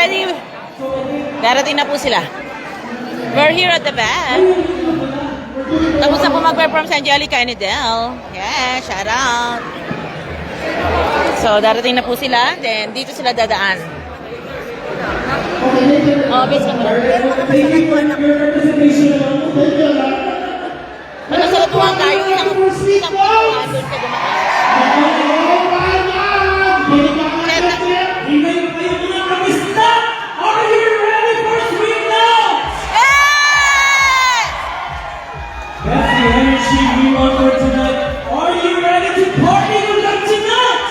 ready? Darating na po sila. We're here at the back. Tapos na po mag-perform si Angelica and Adele. Yeah, shout out. So, darating na po sila. Then, dito sila dadaan. Oh, base ka muna. Ano sa latuhan kayo? Isang pinakuhan doon ka dumaan. Are you ready for Sweet Love? That's the energy we want for tonight. Are you ready to party with us tonight?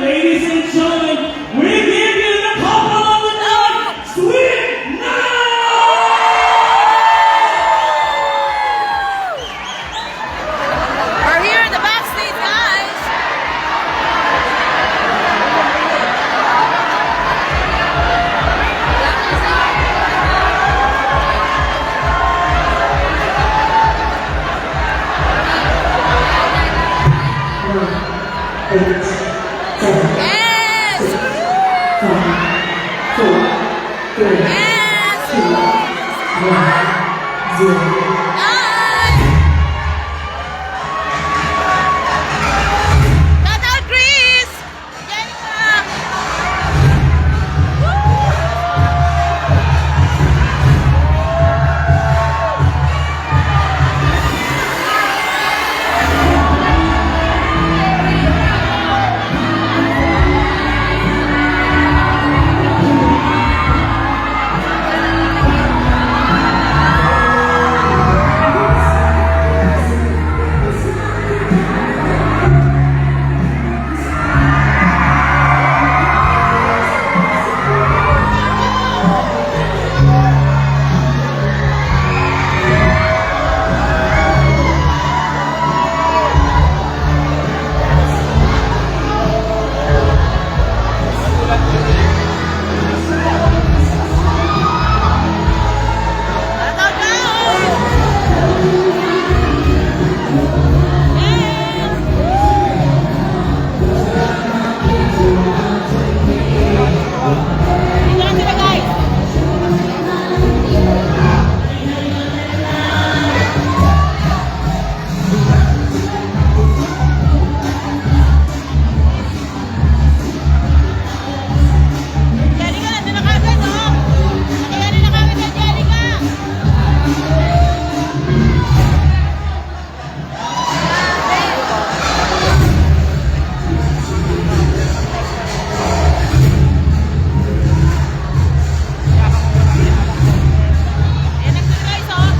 Ladies and gentlemen, we give you the couple of the night, Sweet Love! We're here in the backstage, guys. Yes! Shout out, Chris! Jenica! Shout out, guys! Dito lang sila, guys! Jenica, nandun na kagad, no? Nakayari na kagad yan, Jenica! Ayan, nandun, guys, oh!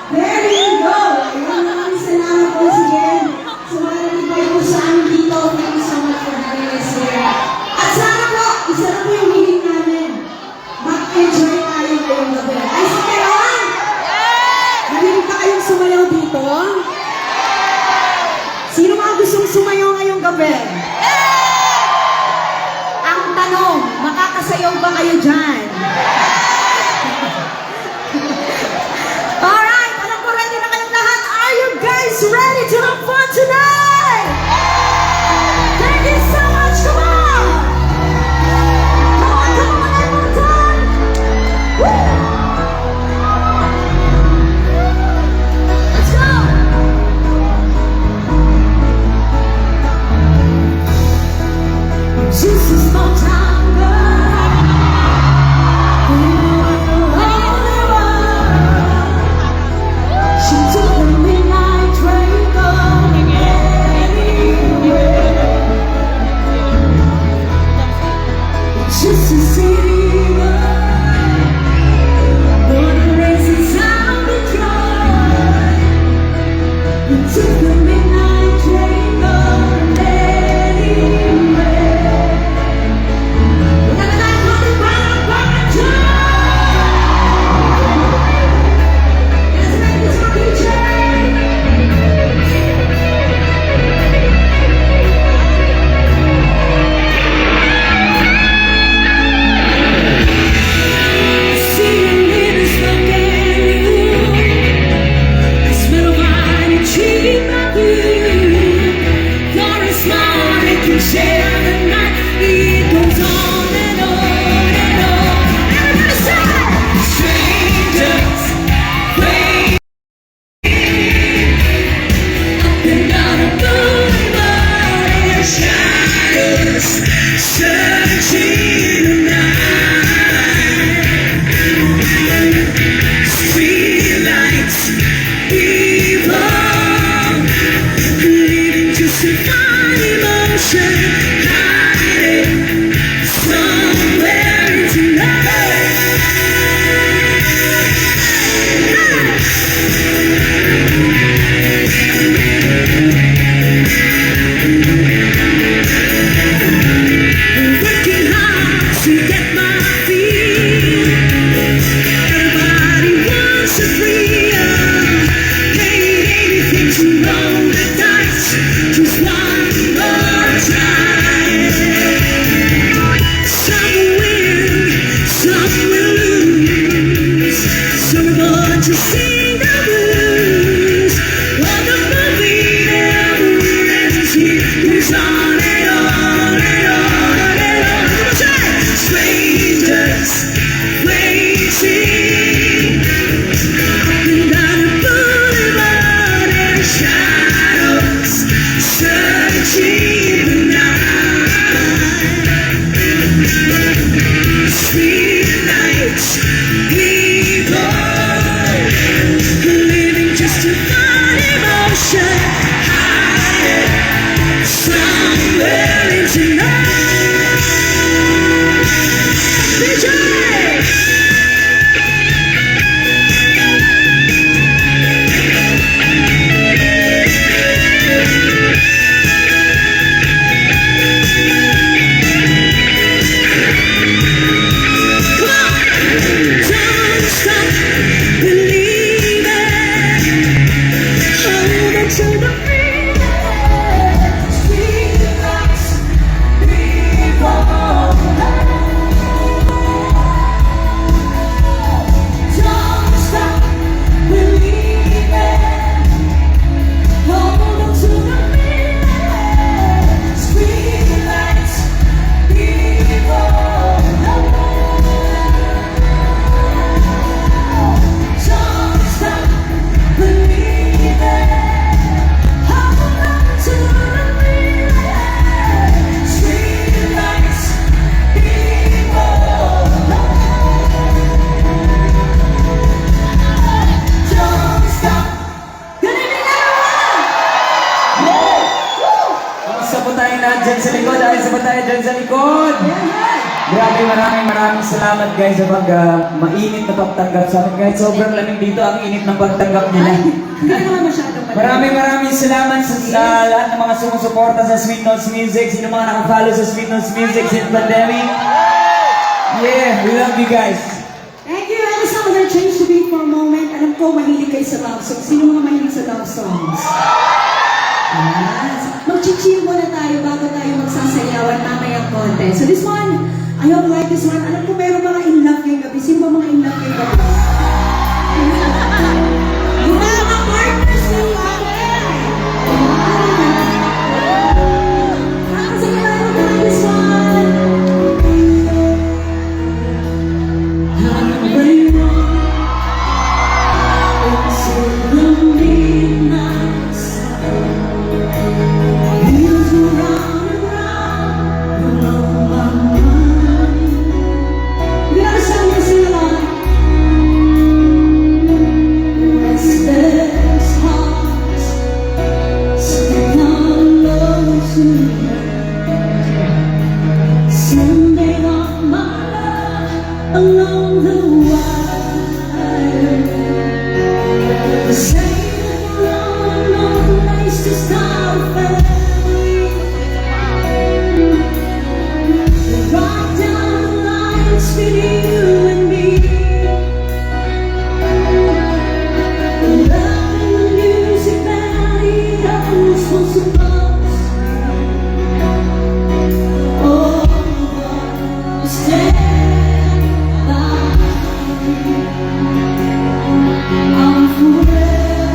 There you go! Maraming salamat po again. So maraming kayo po sa amin dito. Thank you so much for having us here. At sana po, isa na po yung hiling namin. Mag-enjoy tayo ngayong gabi. Ay, sa karoon! Mahilig ba kayong sumayaw dito? Sino mga gustong sumayaw ngayong gabi? Ang tanong, makakasayaw ba kayo dyan? Alright, alam ko ready na kayong lahat. Are you guys ready to have fun tonight? Thank you so much. Come on! Come on, one more time. Woo! Let's go! Just a small town girl. People living just to find emotion, hiding somewhere in tonight. DJ! Don't stop believing. Hold on to the feeling. Street lights, people. Don't stop believing. Hold on to the feeling. Street lights, people. Don't stop believing. Hold on to the feeling. Street lights, people. Don't stop. Good evening, everyone! Kamusta po tayo lahat dyan sa likod? Ayos po tayo dyan sa likod. Grabe, maraming salamat guys sa mainit na pagtanggap sa amin. Guys, sobrang lamig dito ang init ng pagtanggap nila. Hindi naman masyadong Maraming salamat sa lahat ng mga sumusuporta sa Sweet Notes Music. Sino mga nakafollow sa Sweet Notes Music since pandemic? Yeah, we love you guys. Thank you. Alam sa mga change to beat for a moment. Alam ko, mahilig kayo sa love songs. Sino mga mahilig sa love songs? Yes. Mag-chill muna tayo bago tayo magsasayawan mamaya konti. So this one, I hope you like this one. Alam ko meron mga in love ngayong gabi. Sino ba mga in love ngayong gabi? Yung mga partners ng Nakasaya tayo tayo this one. Someday on my love along the wire. The same road, no place to start a family. Right down the lines between you and me. The love and the music valley always was supposed. Oh, stand by. I'm forever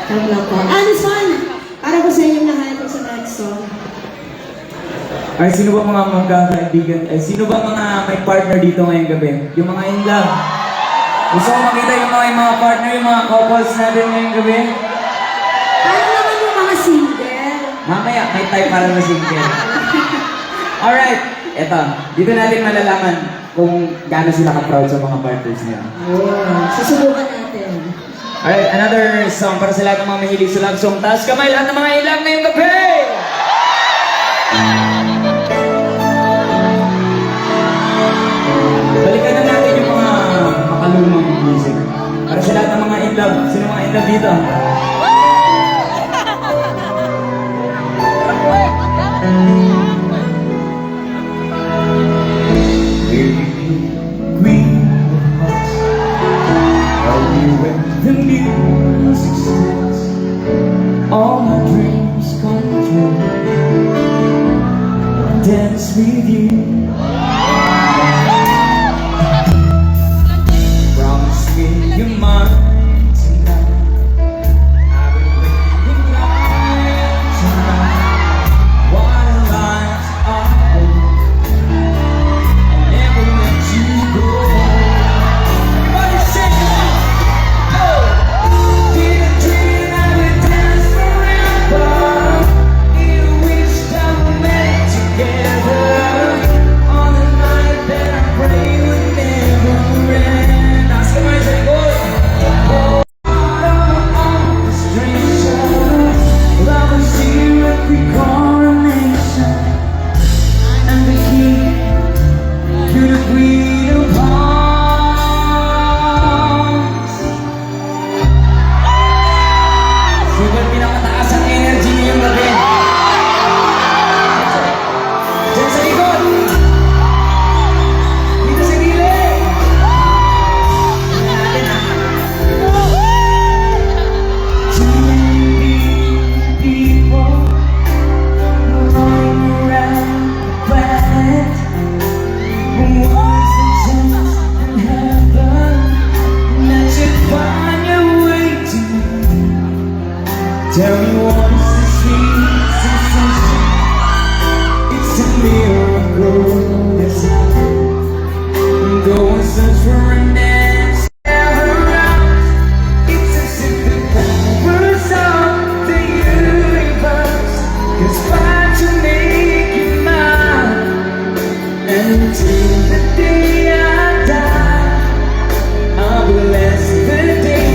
Come lang po. This one, para po sa inyong lahat sa next song. Ay, sino ba mga magkakaibigan? Ay, sino ba mga may partner dito ngayong gabi? Yung mga in love. Gusto ko makita yung mga partner, yung mga couples natin ngayong gabi. Paano naman yung mga single? Mamaya, may type para na single. Alright, eto. Dito natin malalaman kung gaano sila ka-proud sa mga partners nila. Oh, susubukan natin. Alright, another song para sa lahat ng mga mahilig sa love song. Taas kamay lahat ng mga in love ngayong gabi! Balikan na natin yung mga makalumang music. Para sa lahat ng mga in love. Sino mga in love dito? Queen of hearts, are you when the music starts? All my dreams come true. Dance with you. Promise me you're mine tonight. I've been waiting right tonight. While lights are on, I'll never let you go. Everybody sing it! Go! Didn't dream I would dance forever. In which time we met together. On the night that I pray would never end. Taas kamay sa likod. Sino pinakataas ang energy ngayong gabi? Diyan sa likod! Dito sa gilid! Natin ah. Too many people running around the planet. What's the chance in heaven that you'd find your way to me? Tell me what's the sweet sensation? It's a miracle that's happened. Go and search for an answer around. It's as if the powers of the universe conspire to make you mine. And until the day I die, I bless the day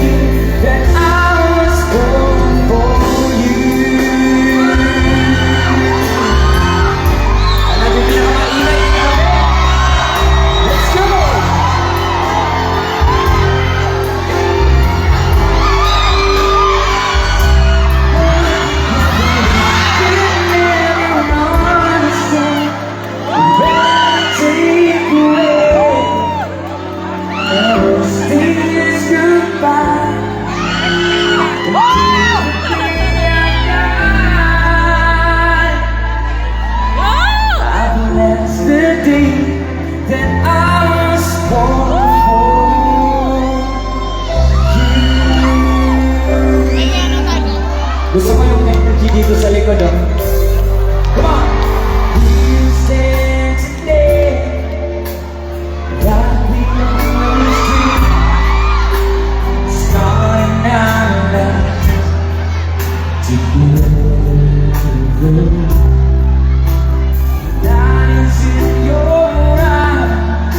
that I was born for you. Ano yung pinakamaingay niyo kami? Let's go! Didn't ever understand when I take away. Never say goodbye. I bless the day that I was born for you. Gusto ko yung energy dito sa likod, oh. Come on! You stand today like we always dream. Starting our lives together. That is in your eyes,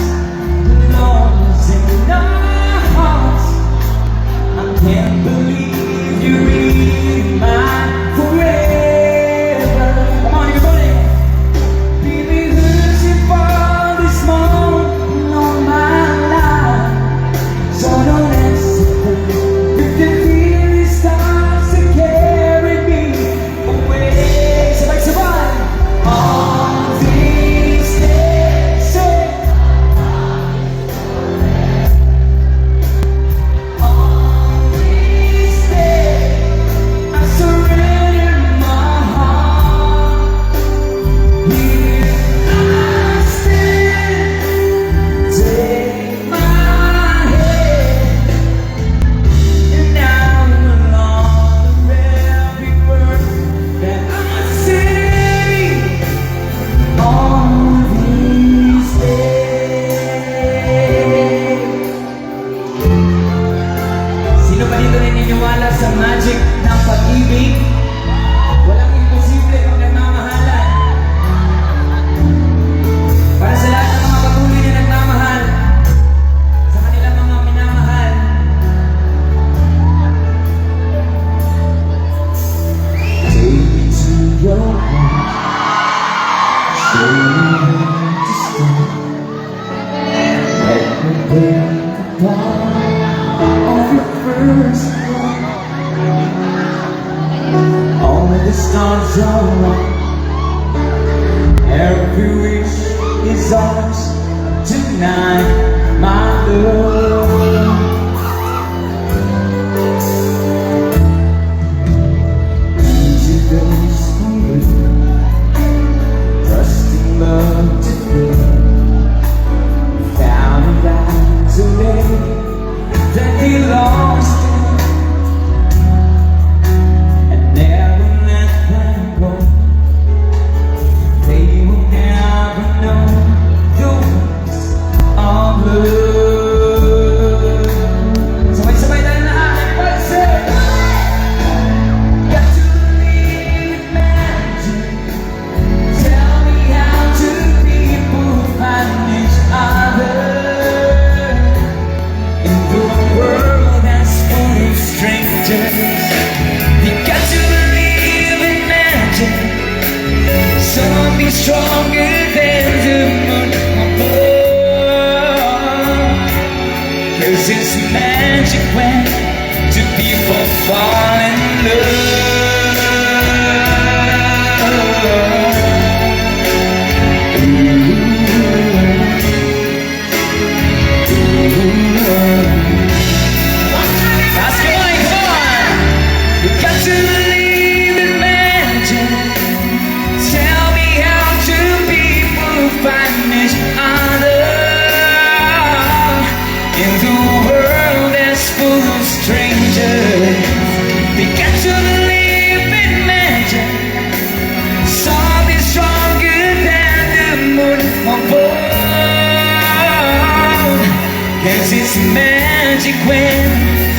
love is in our hearts. I can't believe you really mine forever. maniwala sa magic ng pag-ibig. Walang imposible kung nagmamahalan. Para sa lahat ng mga patuloy na nagmamahal, sa kanilang mga minamahal, take me to your heart, show me where to start. Let me break the dawn of your first love. All the stars are wrong. Every wish is ours tonight, my love. Easy days hungry, trusting love to feel. Found it out today that he lost it, and never let them go. They will never know the words of love. Sabay-sabay tayo na everybody say, got to believe in magic. Tell me how two people find each other in the world that's full of strangers. You got to believe in magic. Someone be stronger than the moon above. 'Cause it's magic when two people fall in Let's go, come on! You got to believe in magic. Tell me how two people find each other in the world that's full of strangers. They got to believe in magic. Something stronger than the moon above. 'Cause it's magic when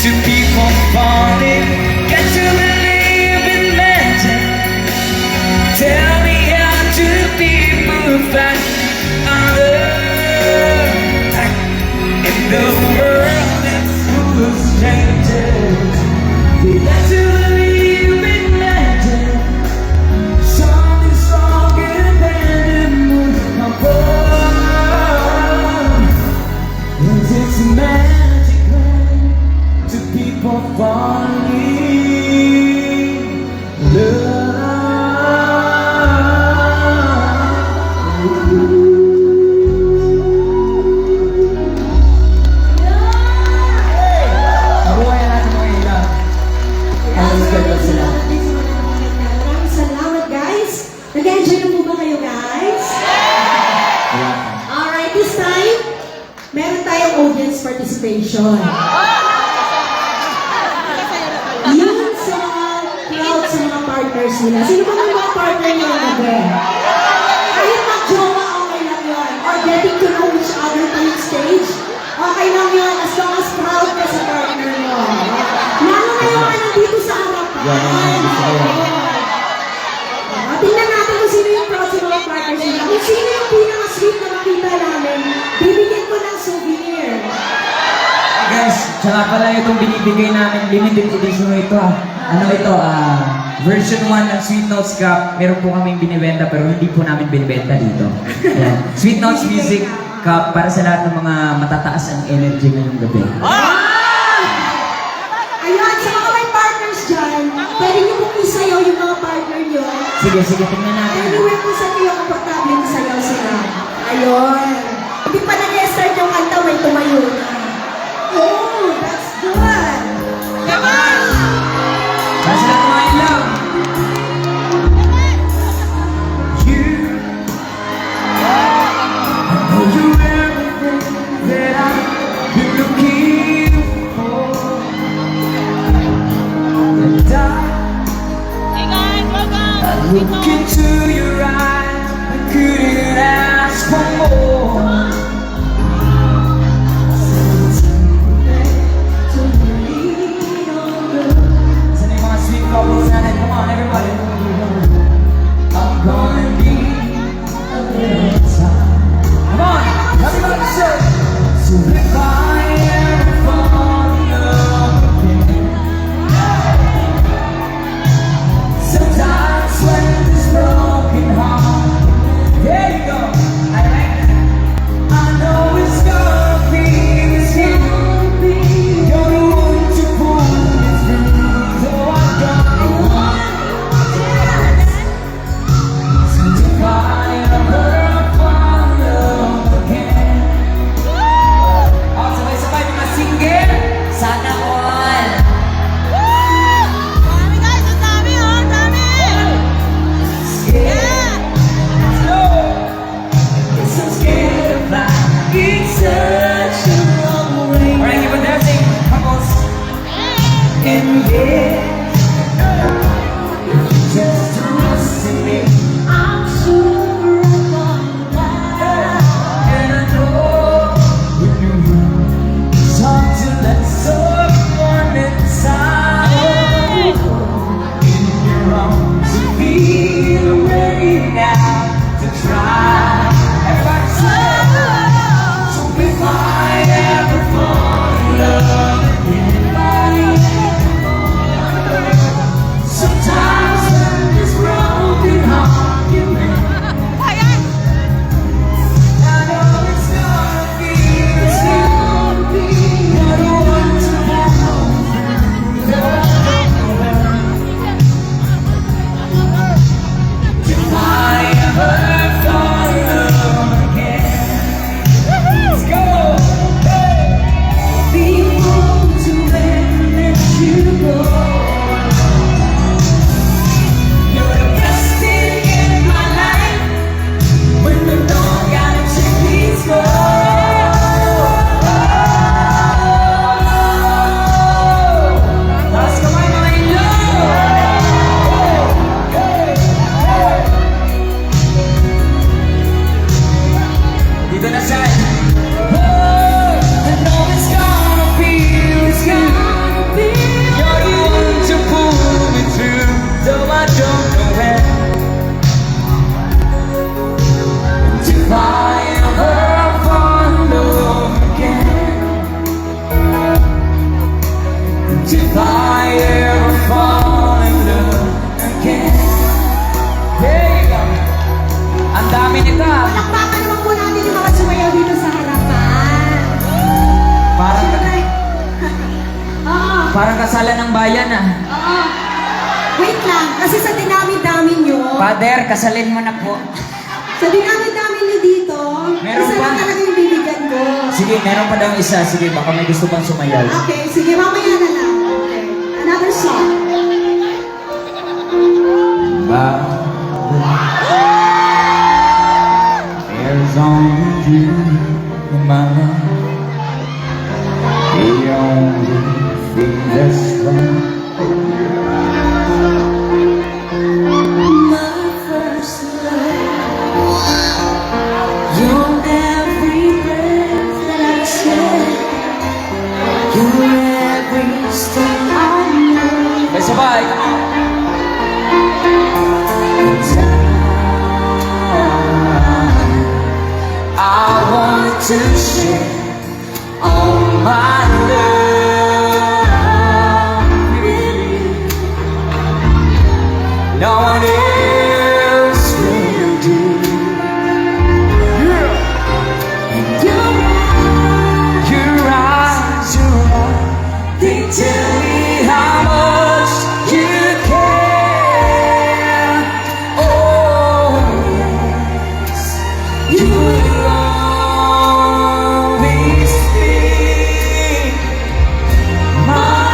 two people fall in. Got to believe in magic. Tell me how two people find other in the world that's full of strangers. They got to believe in magic. Something stronger than the moon above. 'Cause it's magic when two people fall in love. Mabuhay ang ating mga ilaw. Ang ganda sila. Maraming salamat, guys. Nag-enjoy na po ba kayo, guys? Alright, this time, meron tayong audience participation. Yun sa crowd sa mga partners nila. Sino ba ng mga partner nila gabi? Kahit mag-jowa, okay lang yun. Or getting to know each other through stage, okay lang yun as long as proud ka sa partner mo. Lalo na yung nandito sa harapan. Tingnan natin kung sino yung proud sa mga partners nila. Kung sino yung pinaka-sweet na makita namin, bibigyan ko ng souvenir. Guys, tsaka pala itong binibigay namin, limited edition ito Ano ito, version 1 ng Sweet Notes Cup. Meron po kaming binibenta pero hindi po namin binibenta dito. Ayan. Sweet Notes Music Cup para sa lahat ng mga matataas ang energy ngayong gabi. Ayan, sa mga may partners dyan, pwede niyo pong isayaw yung mga partner niyo. Sige, tingnan natin. Anywhere kung saan kayo komportable yung sayaw sila. Ayun. Hindi pa nag-start yung kanta, may tumayo na. Oh, that's good. Come on! Para sa lahat ng mga ilaw. You, I know you're everything that I've been looking for. And Hey guys, welcome! look into your eyes, I couldn't ask for more. To lean on the can get. Just trust in me. I'm sure I'm gonna And I know when you talk to that someone inside in your arms, you feel ready now to try. Everybody say, so if I ever fall in love again, sometimes when this broken heart you mend, I know it's gonna be, you're the one to hold. If I ever fall in love again, let's go. Be able to let you go. You're the best thing in my life. When the dawn gotta take these go. Taas kamay mga inyo. Dito na siya. I know it's gonna be, it's gonna be. You're the one to pull me through, though I don't know when. And if I ever fall in love again, and if I ever fall in love again, there you go. Ang dami nito ah. Palakpakan naman po natin yung mga sumayaw dito sa harapan. Parang, Oo. parang kasalan ng bayan ah. Oo. Wait lang, kasi sa dinami-dami nyo, Father, kasalin mo na po. sa dinami-dami nyo dito, Meron isa pa? lang talaga yung bibigyan ko. Sige, meron pa daw isa. Sige, baka may gusto pang sumayaw. Okay, sige, mamaya na lang. Okay. Another song. There's only you in my life. The only thing that's wrong. My first love. You're every breath that I take. You're every step I make. May sabay. I want to share all my love with you. No one else will do. And your eyes, they tell me how much you care. Oh, yes, you will always be my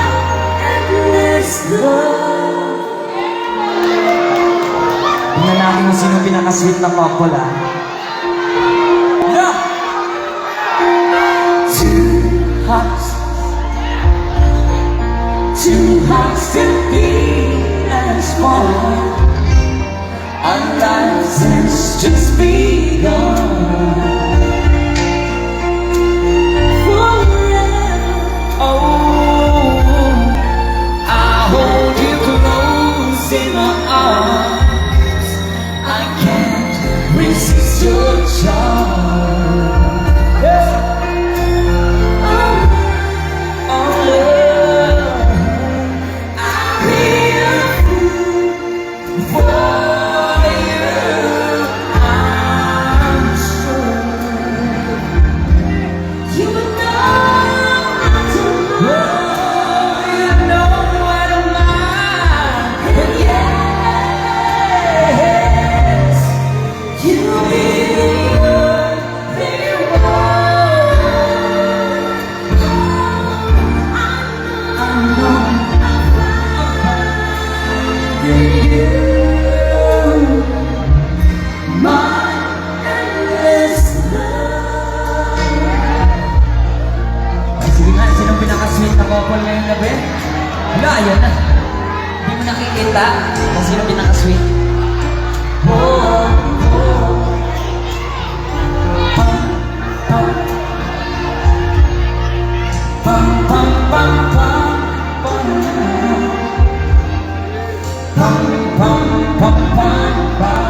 endless love. Tingnan natin kung sino pinaka-sweet na couple ah. Yeah! Two hearts to beat as one. Our lives has just begun. Forever, oh, I hold you close in my arms. I can't resist your charm. For you, I'm sure. Wala, ayun na. Hindi mo nakikita kung sino pinaka-sweet. Oh, oh. Pam, pam. Pam, pam, pam, pam, pam. Pam, pam, pam, pam, pam.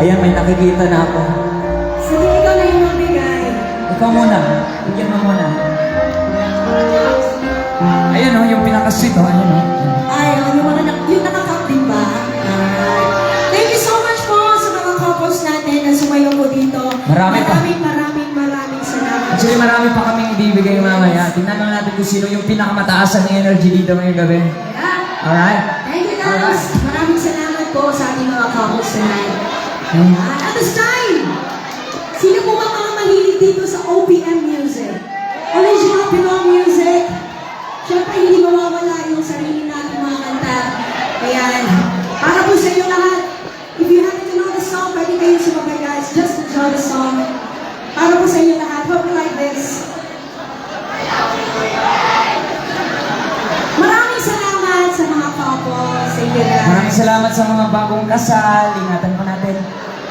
Ayan, may nakikita na ako. Sige, ikaw na yung magbigay. Ikaw muna. Bigyan mo muna. Ayan o, yung pinaka-sweet o. Ayan o. Ay, yung nakakap din ba? Thank you so much po sa mga couples natin na sumayo po dito. Marami pa. Maraming salamat. Actually, marami pa kaming ibibigay mamaya. Tingnan lang natin kung sino yung pinakamataas ang energy dito ngayong gabi. Yeah. Alright? Thank you guys. Alright. Maraming salamat po sa ating mga couples tonight. At this time, sino po ba mga mahilig dito sa OPM music? Original Pinoy music. Siyempre, hindi mawawala yung sarili natin mga kanta. Ayan. Para po sa inyo lahat, if you happen to know the song, pwede kayo sumabay guys. Just enjoy the song. Para po sa inyo lahat, hope you like this. Maraming salamat sa mga couples, sa inyo lahat. Maraming salamat sa mga bagong kasal. Ingatan po natin.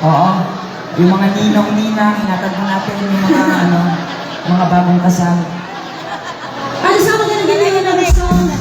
Oo. Yung mga ninong-ninang, ingatan po natin. Yung mga, mga bagong kasal. Ano sa mga ganyan na song?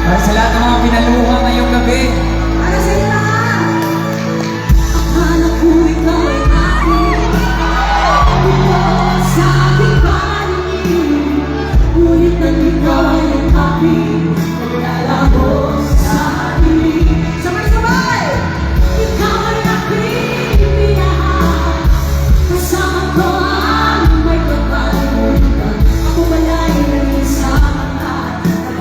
Para sa lahat ng mga pinaluha ngayong gabi. Para sa inyo lahat. Akala ko ikaw ay akin. Ikaw sa aking paligid. Ngunit nandito yung aking naglalabo sa akin. Sabay-sabay! Ikaw ay aking pinahal. Kasama ko ang may kapalimutan. Ako bala'y nag-isa ka.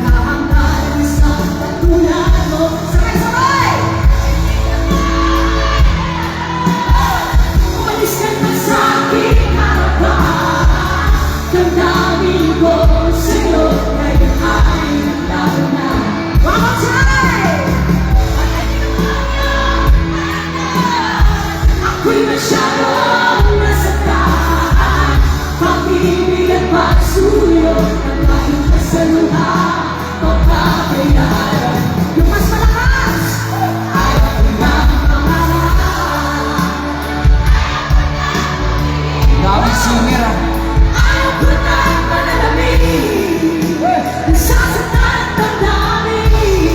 Naghahangad sa pagtulad mo. Sabay-sabay! Umalis ka na sa aking harapan. Damdamin ko sa'yo ngayon ay naglaban na. One more time! Ako'y masyadong nasaktan. Pag-ibig bayaran. Yung mas malakas, ayaw ko nang pangarap. Daming singer ah. Ayaw ko nang manalamin, nasasaktan ang damdamin.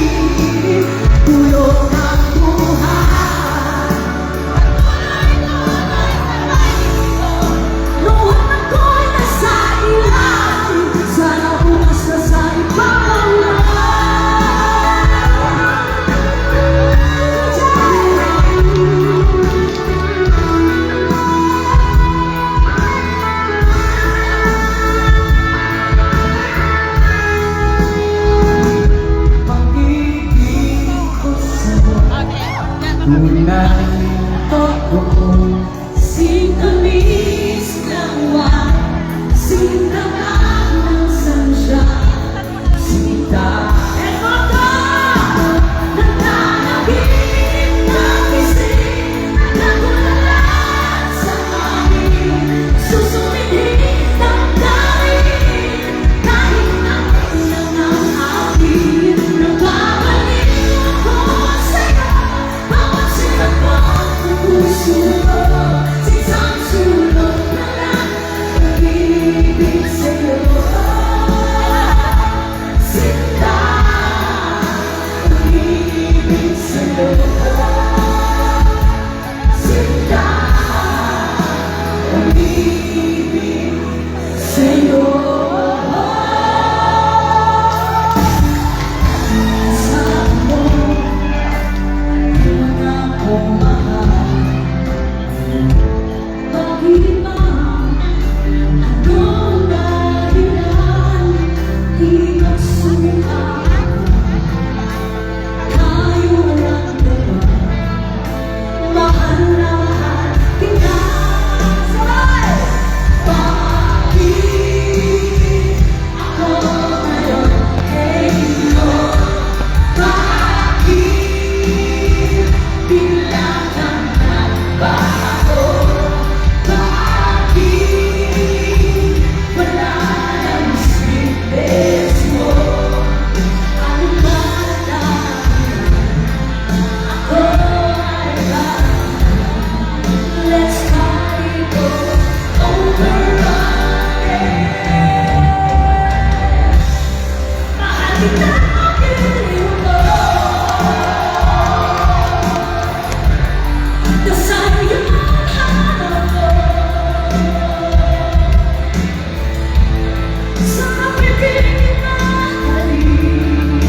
Tulong ang buhay, luha ako'y nasa ilalim. Sana bukas na sa ibang Pag-ibig ko sa'yo, tunay totoo. sintamis ng wine, sintamis ng sunshine, sinta. Eto ka, nananaginip ng isip, nagulalan sa amin, susumingit ng daig, kahit naman lang ang akin. Nagpapaliw ako sa'yo, bawat sirat mo ng puso ko, isang sulok na lang pag-ibig sa'yo. Sinta, pag-ibig sa'yo. Sinta, pag-ibig sa'yo. Kasama mo, yun akong mahal. Bakit ba anong dahilan di magsuka? Tayo lang naman, mahal na mahal kita. Bakit ako ngayon ay iyo? Bakit bigla kang nagbago? Bakit wala nang sweetness mo? Ano ba dahilan? Ako ay lahat. Let's party go over again. Mahal kita, piling ko. Nasa'yo yung hanap ko. Sa pag-ibig na halin,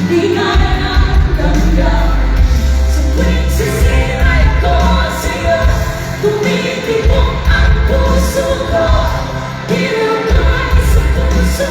di ka na nagdamdam. Sa tuwing sisiray ko sa'yo, tumitibok ang puso ko. Hirap ka sa puso